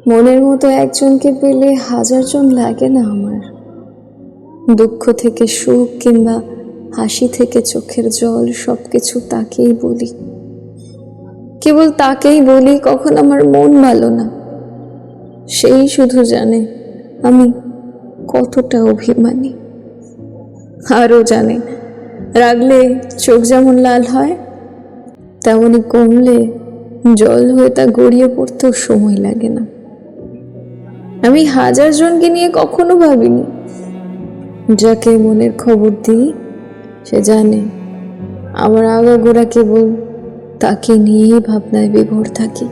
মনের মতো একজনকে পেলে হাজার জন লাগে না আমার। দুঃখ থেকে সুখ কিংবা হাসি থেকে চোখের জল সবকিছু তাকেই বলি, কেবল তাকেই বলি কখন আমার মন ভালো না। সেই শুধু জানে আমি কতটা অভিমানী। আরও জানে রাগলে চোখ যেমন লাল হয়, তেমনি কমলে জল হয়ে তা গড়িয়ে পড়তেও সময় লাগে না। আমি হাজার জনকে নিয়ে কখনো ভাবিনি, যাকে মনের খবর দিই সে জানে আমার আগাগোড়া কেবল তাকে নিয়েই ভাবনায় বিভোর থাকি।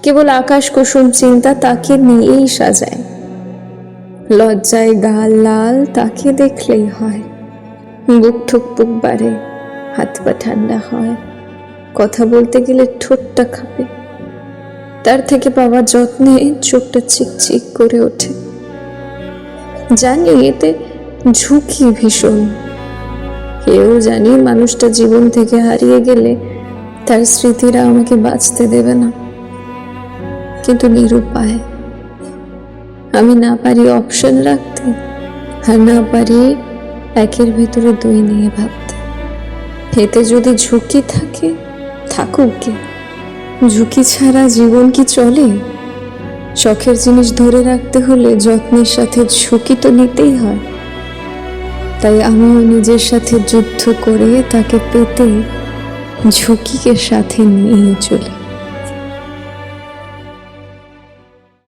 কেবল আকাশ কুসুম চিন্তা তাকে নিয়েই সাজায়। লজ্জায় গাল লাল তাকে দেখলেই হয়, বুক ঠুকপুক বাড়ে, হাত পা ঠান্ডা হয়, কথা বলতে গেলে ঠোঁটটা কাঁপে। তার থেকে পাওয়া যত্নে চোখটা চিকচিক করে ওঠে। জানি এতে ঝুঁকি ভীষণ, কেউ জানি মানুষটা জীবন থেকে হারিয়ে গেলে তার স্মৃতিরা আমাকে বাঁচতে দেবে না, কিন্তু নিরুপায়। আমি না পারি অপশন রাখতে, আর না পারি একের ভেতরে দুই নিয়ে ভাবতে। এতে যদি ঝুঁকি থাকে থাকুক গে, ঝুঁকি ছাড়া জীবন কি চলে? শখের জিনিস ধরে রাখতে হলে যত্নের সাথে ঝুঁকি তো নিতেই হয়। তাই আমিও নিজের সাথে যুদ্ধ করে তাকে পেতে ঝুঁকিকে সাথে নিয়েই চলি।